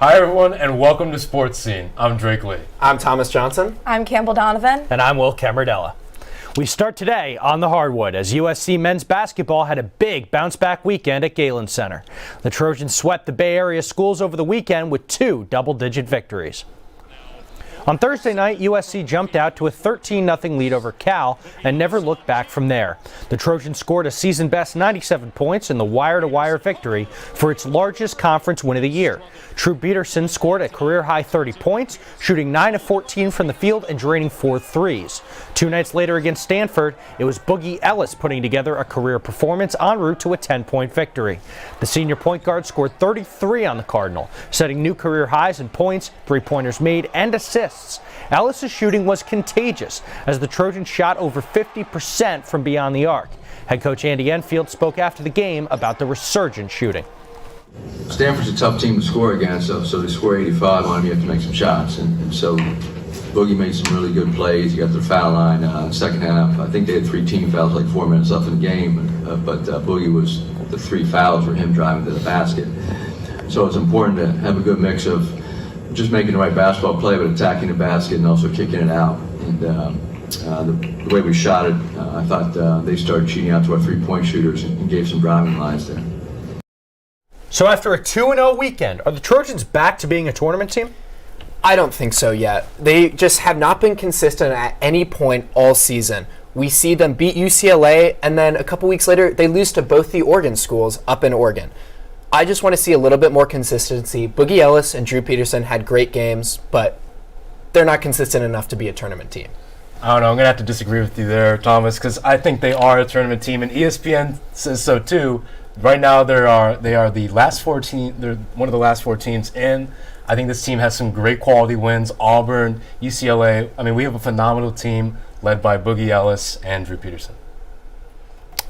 Hi everyone and welcome to Sports Scene. I'm Drake Lee. I'm Thomas Johnson. I'm Campbell Donovan. And I'm Will Camardella. We start today on the hardwood as USC men's basketball had a big bounce-back weekend at Galen Center. The Trojans swept the Bay Area schools over the weekend with 2 double-digit victories. On Thursday night, USC jumped out to a 13-0 lead over Cal and never looked back from there. The Trojans scored a season-best 97 points in the wire-to-wire victory for its largest conference win of the year. Drew Peterson scored a career-high 30 points, shooting 9 of 14 from the field and draining 4 threes. 2 nights later against Stanford, it was Boogie Ellis putting together a career performance en route to a 10-point victory. The senior point guard scored 33 on the Cardinal, setting new career highs in points, three-pointers made, and assists. Ellis' shooting was contagious as the Trojans shot over 50% from beyond the arc. Head coach Andy Enfield spoke after the game about the resurgent shooting. Stanford's a tough team to score against, so to score 85 on them, you have to make some shots. And so Boogie made some really good plays. He got to the foul line. Second half, I think they had 3 team fouls, like 4 minutes left in the game. But Boogie was, the 3 fouls were him driving to the basket. So it's important to have a good mix of just making the right basketball play, but attacking the basket and also kicking it out. And the way we shot it, I thought they started cheating out to our 3-point shooters and gave some driving lines there. So after a 2-0 weekend, are the Trojans back to being a tournament team? I don't think so yet. They just have not been consistent at any point all season. We see them beat UCLA, and then a couple weeks later, they lose to both the Oregon schools up in Oregon. I just want to see a little bit more consistency. Boogie Ellis and Drew Peterson had great games, but they're not consistent enough to be a tournament team. I don't know, I'm going to have to disagree with you there, Thomas, because I think they are a tournament team, and ESPN says so too. Right now, they are the last 14. They're one of the last 4 teams in. I think this team has some great quality wins. Auburn, UCLA. I mean, we have a phenomenal team led by Boogie Ellis and Drew Peterson.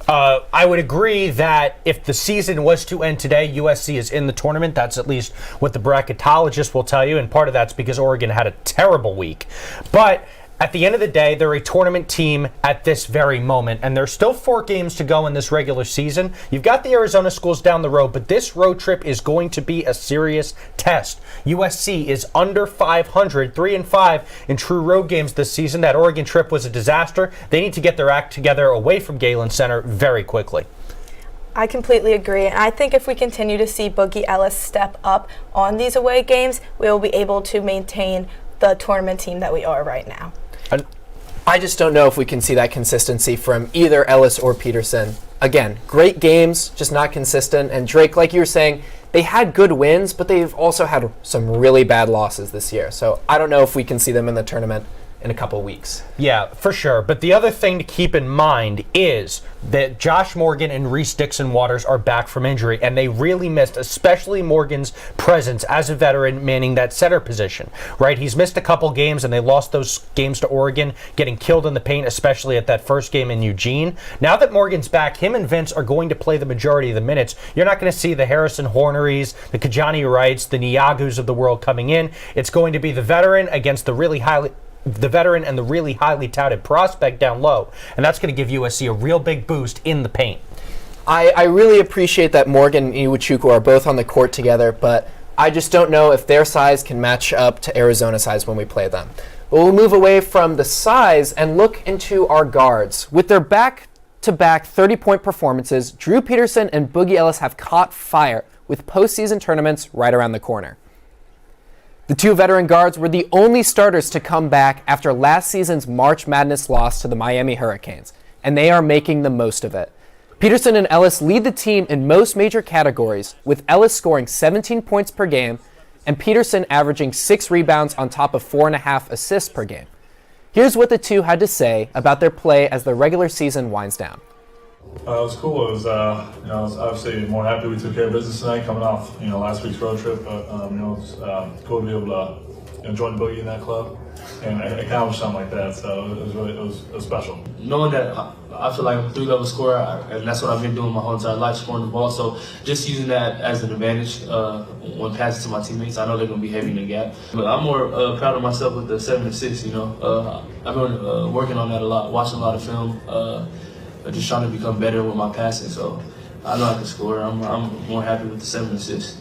I would agree that if the season was to end today, USC is in the tournament. That's at least what the bracketologist will tell you, and part of that's because Oregon had a terrible week. But at the end of the day, they're a tournament team at this very moment, and there's still 4 games to go in this regular season. You've got the Arizona schools down the road, but this road trip is going to be a serious test. USC is under 500, 3-5 in true road games this season. That Oregon trip was a disaster. They need to get their act together away from Galen Center very quickly. I completely agree. And I think if we continue to see Boogie Ellis step up on these away games, we will be able to maintain the tournament team that we are right now. I just don't know if we can see that consistency from either Ellis or Peterson. Again, great games, just not consistent. And Drake, like you were saying, they had good wins, but they've also had some really bad losses this year. So I don't know if we can see them in the tournament in a couple weeks. Yeah, for sure. But the other thing to keep in mind is that Josh Morgan and Reese Dixon-Waters are back from injury, and they really missed, especially Morgan's presence as a veteran manning that center position, right? He's missed a couple games, and they lost those games to Oregon, getting killed in the paint, especially at that first game in Eugene. Now that Morgan's back, him and Vince are going to play the majority of the minutes. You're not going to see the Harrison Hornerys, the Kajani Wrights, the Niagus of the world coming in. It's going to be the veteran against the veteran and the really highly touted prospect down low. And that's going to give USC a real big boost in the paint. I really appreciate that Morgan and Iwuchukwu are both on the court together, but I just don't know if their size can match up to Arizona size when we play them. But we'll move away from the size and look into our guards. With their back-to-back 30-point performances, Drew Peterson and Boogie Ellis have caught fire with postseason tournaments right around the corner. The 2 veteran guards were the only starters to come back after last season's March Madness loss to the Miami Hurricanes, and they are making the most of it. Peterson and Ellis lead the team in most major categories, with Ellis scoring 17 points per game and Peterson averaging 6 rebounds on top of 4.5 assists per game. Here's what the 2 had to say about their play as the regular season winds down. It was cool. It was, I was obviously more happy we took care of business tonight, coming off, last week's road trip. But it's cool to be able to join the Boogie in that club and accomplish something like that. So it was special. Knowing that I feel like I'm a 3-level scorer, and that's what I've been doing my whole entire life, scoring the ball. So just using that as an advantage when passing to my teammates, I know they're going to be heavy in the gap. But I'm more proud of myself with the 7 assists. I've been working on that a lot, watching a lot of film. Just trying to become better with my passing, so I know I can score. I'm more happy with the 7 assists.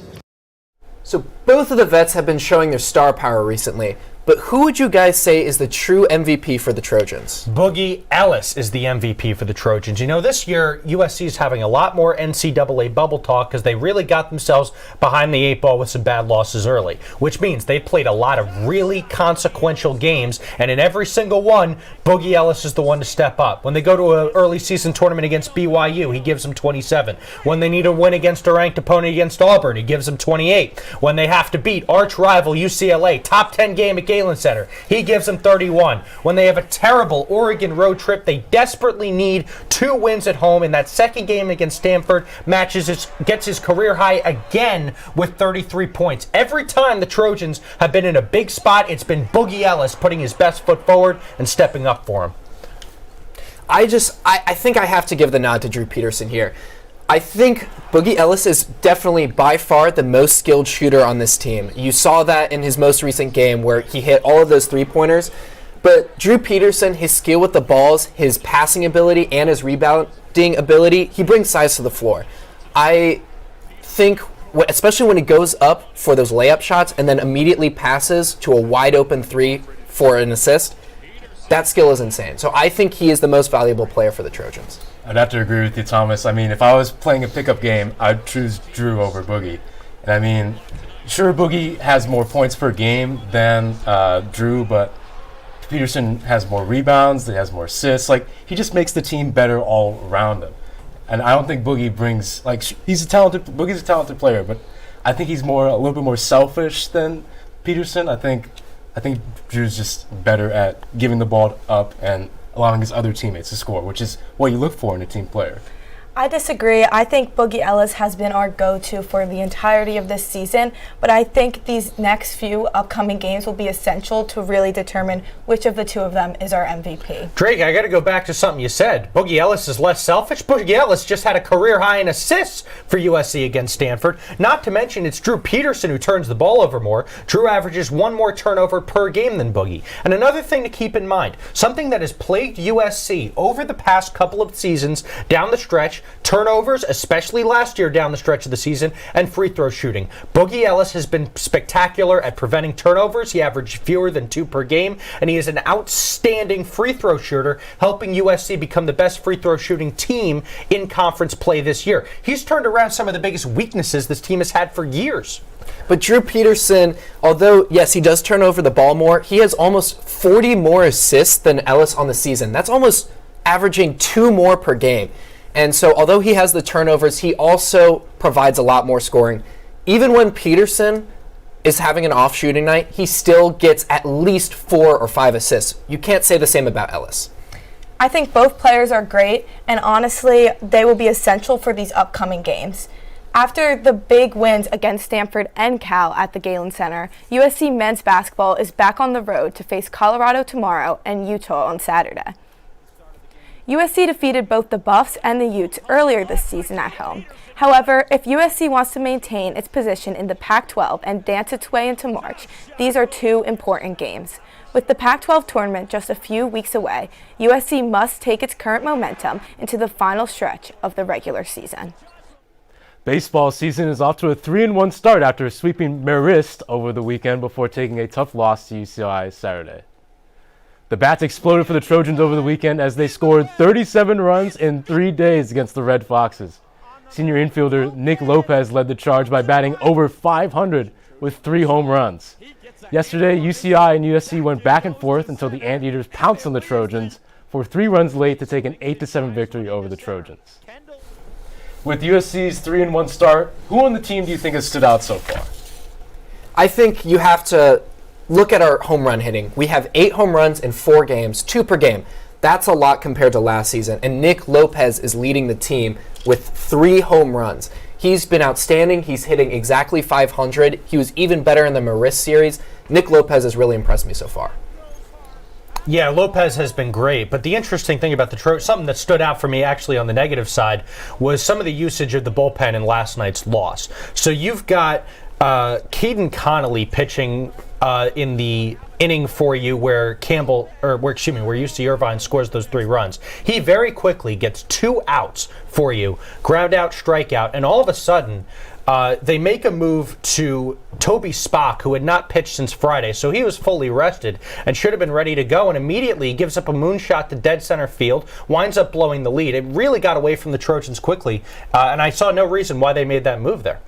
So both of the vets have been showing their star power recently, but who would you guys say is the true MVP for the Trojans? Boogie Ellis is the MVP for the Trojans. You know, this year, USC is having a lot more NCAA bubble talk because they really got themselves behind the 8 ball with some bad losses early, which means they played a lot of really consequential games, and in every single one, Boogie Ellis is the one to step up. When they go to an early season tournament against BYU, he gives them 27. When they need a win against a ranked opponent against Auburn, he gives them 28. When they have to beat arch rival UCLA, top 10 game at Galen Center, he gives them 31. When they have a terrible Oregon road trip, they desperately need 2 wins at home. In that second game against Stanford, gets his career high again with 33 points. Every time the Trojans have been in a big spot, it's been Boogie Ellis putting his best foot forward and stepping up for him. I think I have to give the nod to Drew Peterson here. I think Boogie Ellis is definitely by far the most skilled shooter on this team. You saw that in his most recent game where he hit all of those 3-pointers. But Drew Peterson, his skill with the balls, his passing ability, and his rebounding ability, he brings size to the floor. I think, especially when he goes up for those layup shots and then immediately passes to a wide open 3 for an assist, that skill is insane. So I think he is the most valuable player for the Trojans. I'd have to agree with you, Thomas. I mean, if I was playing a pickup game, I'd choose Drew over Boogie. And I mean, sure, Boogie has more points per game than Drew, but Peterson has more rebounds, he has more assists. Like, he just makes the team better all around him. And I don't think Boogie brings, like, Boogie's a talented player, but I think he's a little bit more selfish than Peterson. I think Drew's just better at giving the ball up and allowing his other teammates to score, which is what you look for in a team player. I disagree. I think Boogie Ellis has been our go-to for the entirety of this season, but I think these next few upcoming games will be essential to really determine which of the two of them is our MVP. Drake, I got to go back to something you said. Boogie Ellis is less selfish. Boogie Ellis just had a career high in assists for USC against Stanford. Not to mention it's Drew Peterson who turns the ball over more. Drew averages 1 more turnover per game than Boogie. And another thing to keep in mind, something that has plagued USC over the past couple of seasons down the stretch, turnovers, especially last year down the stretch of the season, and free throw shooting. Boogie Ellis has been spectacular at preventing turnovers. He averaged fewer than 2 per game, and he is an outstanding free throw shooter, helping USC become the best free throw shooting team in conference play this year. He's turned around some of the biggest weaknesses this team has had for years. But Drew Peterson, although, yes, he does turn over the ball more, he has almost 40 more assists than Ellis on the season. That's almost averaging 2 more per game. And so although he has the turnovers, he also provides a lot more scoring. Even when Peterson is having an off shooting night, he still gets at least 4 or 5 assists. You can't say the same about Ellis. I think both players are great, and honestly, they will be essential for these upcoming games. After the big wins against Stanford and Cal at the Galen Center, USC men's basketball is back on the road to face Colorado tomorrow and Utah on Saturday. USC defeated both the Buffs and the Utes earlier this season at home. However, if USC wants to maintain its position in the Pac-12 and dance its way into March, these are 2 important games. With the Pac-12 tournament just a few weeks away, USC must take its current momentum into the final stretch of the regular season. Baseball season is off to a 3-1 start after sweeping Marist over the weekend before taking a tough loss to UCLA Saturday. The bats exploded for the Trojans over the weekend as they scored 37 runs in 3 days against the Red Foxes. Senior infielder Nick Lopez led the charge by batting over 500 with 3 home runs. Yesterday, UCI and USC went back and forth until the Anteaters pounced on the Trojans for 3 runs late to take an 8-7 victory over the Trojans. With USC's 3-1 start, who on the team do you think has stood out so far? I think you have to look at our home run hitting. We have 8 home runs in 4 games, 2 per game. That's a lot compared to last season. And Nick Lopez is leading the team with 3 home runs. He's been outstanding. He's hitting exactly 500. He was even better in the Marist series. Nick Lopez has really impressed me so far. Yeah, Lopez has been great, but the interesting thing about the Trojans, something that stood out for me actually on the negative side, was some of the usage of the bullpen in last night's loss. So you've got Caden Connolly pitching in the inning for you where UC Irvine scores those 3 runs. He very quickly gets 2 outs for you, ground out, strikeout, and all of a sudden, they make a move to Toby Spock, who had not pitched since Friday, so he was fully rested and should have been ready to go, and immediately gives up a moonshot to dead center field, winds up blowing the lead. It really got away from the Trojans quickly, and I saw no reason why they made that move there.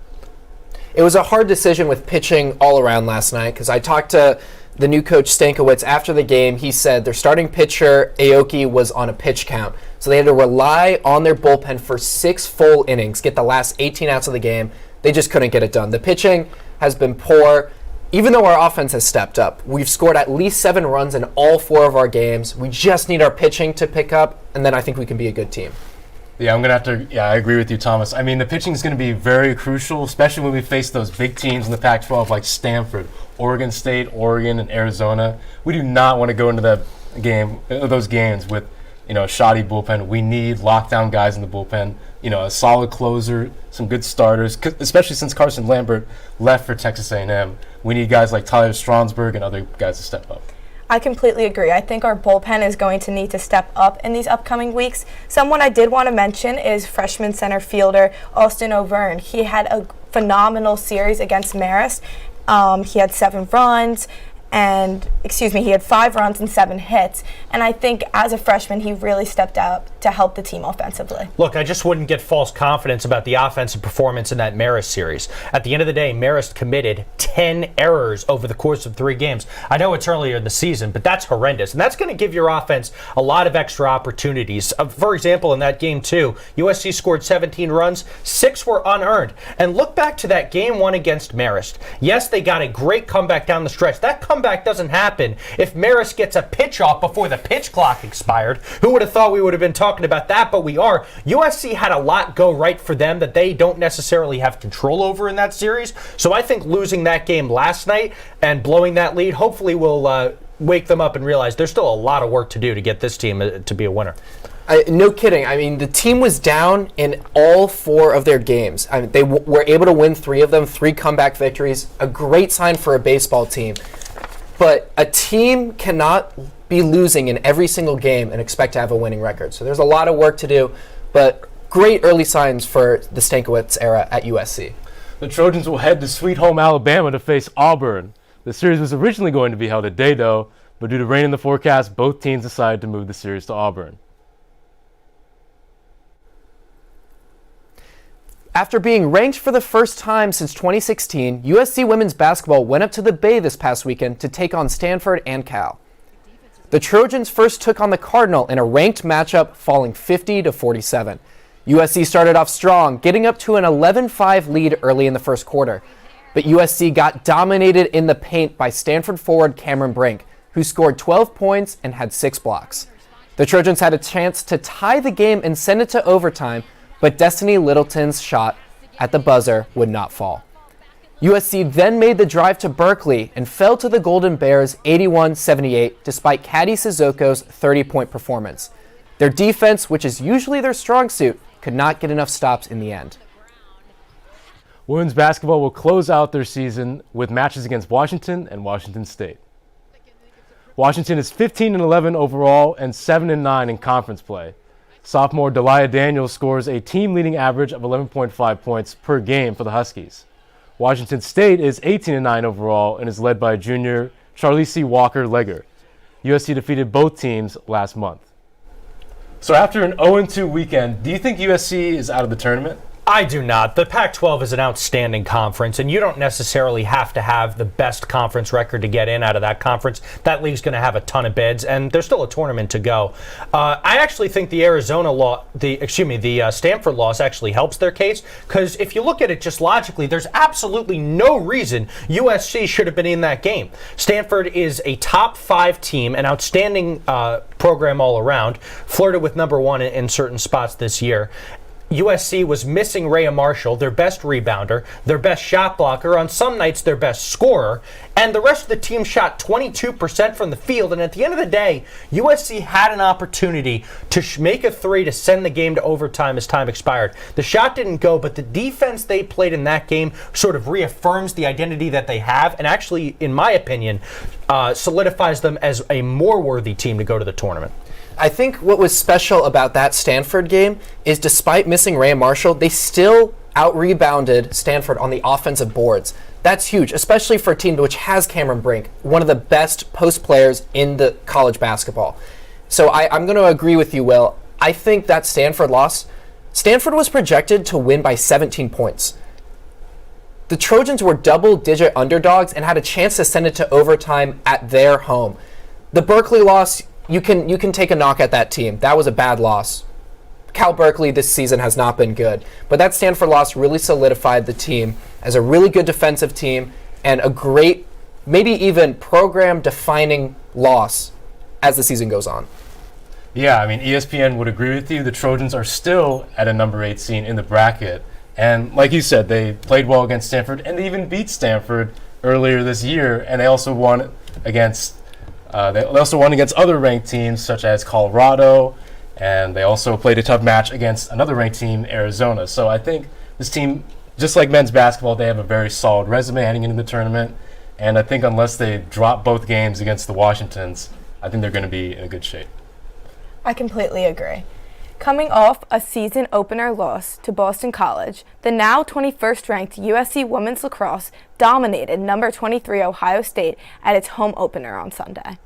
It was a hard decision with pitching all around last night, because I talked to the new coach Stankiewicz after the game. He said their starting pitcher, Aoki, was on a pitch count. So they had to rely on their bullpen for 6 full innings, get the last 18 outs of the game. They just couldn't get it done. The pitching has been poor. Even though our offense has stepped up, we've scored at least 7 runs in all 4 of our games. We just need our pitching to pick up, and then I think we can be a good team. Yeah, I agree with you, Thomas. I mean, the pitching is going to be very crucial, especially when we face those big teams in the Pac-12 like Stanford, Oregon State, Oregon, and Arizona. We do not want to go into those games with, a shoddy bullpen. We need lockdown guys in the bullpen, a solid closer, some good starters, especially since Carson Lambert left for Texas A&M. We need guys like Tyler Stronsberg and other guys to step up. I completely agree. I think our bullpen is going to need to step up in these upcoming weeks. Someone I did want to mention is freshman center fielder Austin O'Verne. He had a phenomenal series against Marist. He had 7 runs. He had 5 runs and 7 hits. And I think as a freshman, he really stepped out to help the team offensively. Look, I just wouldn't get false confidence about the offensive performance in that Marist series. At the end of the day, Marist committed 10 errors over the course of 3 games. I know it's earlier in the season, but that's horrendous. And that's going to give your offense a lot of extra opportunities. For example, in that game 2, USC scored 17 runs, 6 were unearned. And look back to that game 1 against Marist. Yes, they got a great comeback down the stretch. That comeback doesn't happen if Marist gets a pitch off before the pitch clock expired. Who would have thought we would have been talking about that? But we are. USC had a lot go right for them that they don't necessarily have control over in that series. So I think losing that game last night and blowing that lead hopefully will wake them up and realize there's still a lot of work to do to get this team to be a winner. No kidding. I mean, the team was down in all 4 of their games. I mean, they were able to win 3 of them, 3 comeback victories. A great sign for a baseball team. But a team cannot be losing in every single game and expect to have a winning record. So there's a lot of work to do, but great early signs for the Stankiewicz era at USC. The Trojans will head to Sweet Home, Alabama to face Auburn. The series was originally going to be held at Dado, but due to rain in the forecast, both teams decided to move the series to Auburn. After being ranked for the first time since 2016, USC women's basketball went up to the Bay this past weekend to take on Stanford and Cal. The Trojans first took on the Cardinal in a ranked matchup, falling 50-47. USC started off strong, getting up to an 11-5 lead early in the first quarter. But USC got dominated in the paint by Stanford forward Cameron Brink, who scored 12 points and had 6 blocks. The Trojans had a chance to tie the game and send it to overtime, but Destiny Littleton's shot at the buzzer would not fall. USC then made the drive to Berkeley and fell to the Golden Bears 81-78 despite Caddy Sissoko's 30-point performance. Their defense, which is usually their strong suit, could not get enough stops in the end. Women's basketball will close out their season with matches against Washington and Washington State. Washington is 15-11 overall and 7-9 in conference play. Sophomore Delia Daniels scores a team-leading average of 11.5 points per game for the Huskies. Washington State is 18-9 overall and is led by junior Charlize Walker-Legger. USC defeated both teams last month. So after an 0-2 weekend, do you think USC is out of the tournament? I do not. The Pac-12 is an outstanding conference, and you don't necessarily have to have the best conference record to get in out of that conference. That league's going to have a ton of bids, and there's still a tournament to go. I actually think the Stanford loss actually helps their case, because if you look at it just logically, there's absolutely no reason USC should have been in that game. Stanford is a top 5 team, an outstanding program all around, flirted with number 1 in certain spots this year. USC was missing Rhea Marshall, their best rebounder, their best shot blocker, on some nights their best scorer, and the rest of the team shot 22% from the field. And at the end of the day, USC had an opportunity to make a 3 to send the game to overtime as time expired. The shot didn't go, but the defense they played in that game sort of reaffirms the identity that they have, and actually, in my opinion, solidifies them as a more worthy team to go to the tournament. I think what was special about that Stanford game is despite missing Rhea Marshall, they still out-rebounded Stanford on the offensive boards. That's huge, especially for a team which has Cameron Brink, one of the best post players in the college basketball. So I'm going to agree with you, Will. I think that Stanford loss, Stanford was projected to win by 17 points. The Trojans were double-digit underdogs and had a chance to send it to overtime at their home. The Berkeley loss, you can take a knock at that team. That was a bad loss. Cal Berkeley this season has not been good, but that Stanford loss really solidified the team as a really good defensive team and a great, maybe even program-defining loss as the season goes on. Yeah, I mean, ESPN would agree with you. The Trojans are still at a number 8 seed in the bracket. And like you said, they played well against Stanford, and they even beat Stanford earlier this year. And they also won against other ranked teams such as Colorado, and they also played a tough match against another ranked team, Arizona. So I think this team, just like men's basketball, they have a very solid resume heading into the tournament. And I think unless they drop both games against the Washingtons, I think they're going to be in a good shape. I completely agree. Coming off a season opener loss to Boston College, the now 21st ranked USC women's lacrosse dominated number 23 Ohio State at its home opener on Sunday.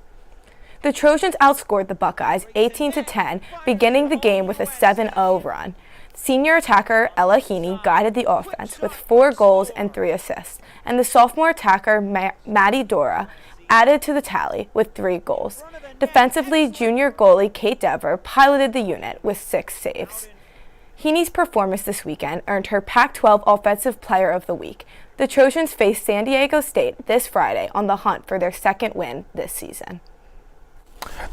The Trojans outscored the Buckeyes 18-10, beginning the game with a 7-0 run. Senior attacker Ella Heaney guided the offense with 4 goals and 3 assists, and the sophomore attacker Maddie Dora added to the tally with 3 goals. Defensively, junior goalie Kate Dever piloted the unit with 6 saves. Heaney's performance this weekend earned her Pac-12 Offensive Player of the Week. The Trojans face San Diego State this Friday on the hunt for their second win this season.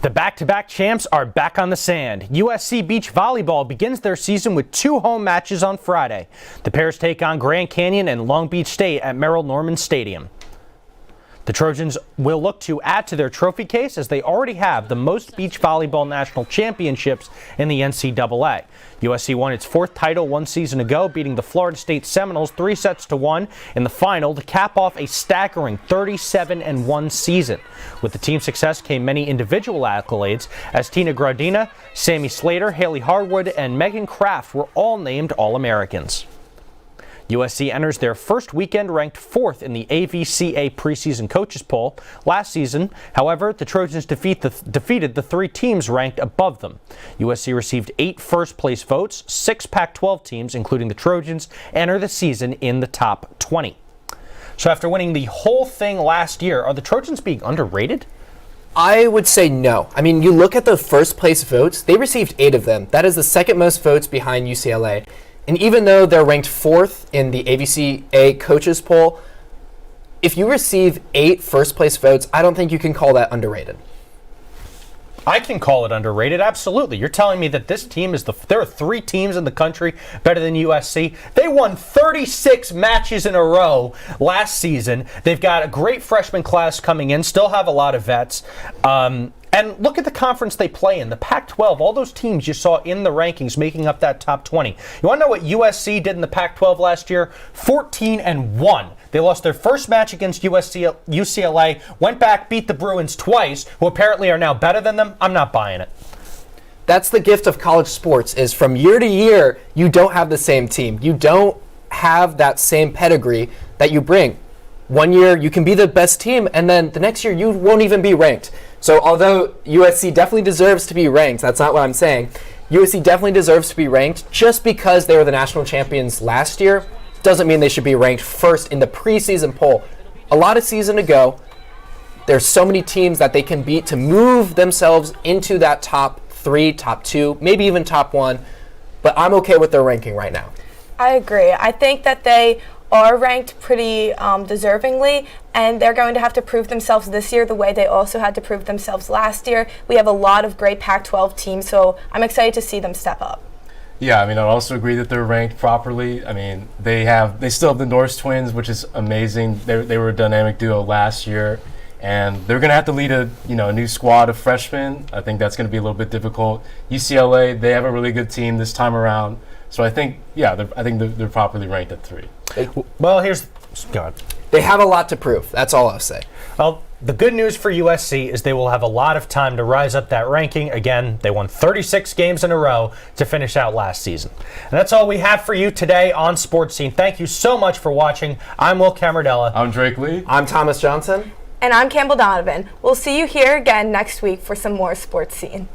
The back-to-back champs are back on the sand. USC Beach Volleyball begins their season with 2 home matches on Friday. The pairs take on Grand Canyon and Long Beach State at Merrill Norman Stadium. The Trojans will look to add to their trophy case as they already have the most beach volleyball national championships in the NCAA. USC won its 4th title 1 season ago, beating the Florida State Seminoles 3-1 in the final to cap off a staggering 37-1 season. With the team's success came many individual accolades, as Tina Gradina, Sammy Slater, Haley Harwood, and Megan Kraft were all named All-Americans. USC enters their first weekend ranked 4th in the AVCA preseason coaches poll. Last season, however, the Trojans defeated the 3 teams ranked above them. USC received 8 first-place votes. 6 Pac-12 teams, including the Trojans, enter the season in the top 20. So after winning the whole thing last year, are the Trojans being underrated? I would say no. I mean, you look at the first-place votes, they received 8 of them. That is the second most votes behind UCLA. And even though they're ranked 4th in the AVCA coaches poll, if you receive 8 first-place votes, I don't think you can call that underrated. I can call it underrated, absolutely. You're telling me that this team is there are 3 teams in the country better than USC. They won 36 matches in a row last season. They've got a great freshman class coming in, still have a lot of vets. And look at the conference they play in, the Pac-12, all those teams you saw in the rankings making up that top 20. You want to know what USC did in the Pac-12 last year? 14-1. They lost their first match against UCLA, went back, beat the Bruins twice, who apparently are now better than them. I'm not buying it. That's the gift of college sports, is from year to year, you don't have the same team. You don't have that same pedigree that you bring. One year you can be the best team, and then the next year you won't even be ranked. So although USC definitely deserves to be ranked, that's not what I'm saying. USC definitely deserves to be ranked. Just because they were the national champions last year doesn't mean they should be ranked first in the preseason poll. A lot of season to go. There's so many teams that they can beat to move themselves into that top 3, top 2, maybe even top 1. But I'm okay with their ranking right now. I agree. I think that they are ranked pretty deservingly, and they're going to have to prove themselves this year the way they also had to prove themselves last year. We have a lot of great Pac-12 teams, so I'm excited to see them step up. Yeah, I mean, I also agree that they're ranked properly. I mean, they still have the Norse twins, which is amazing. They were a dynamic duo last year, and they're going to have to lead a new squad of freshmen. I think that's going to be a little bit difficult. UCLA, they have a really good team this time around. So I think, they're properly ranked at 3. Well, go on. they have a lot to prove. That's all I'll say. Well, the good news for USC is they will have a lot of time to rise up that ranking. Again, they won 36 games in a row to finish out last season. And that's all we have for you today on Sports Scene. Thank you so much for watching. I'm Will Camardella. I'm Drake Lee. I'm Thomas Johnson. And I'm Campbell Donovan. We'll see you here again next week for some more Sports Scene.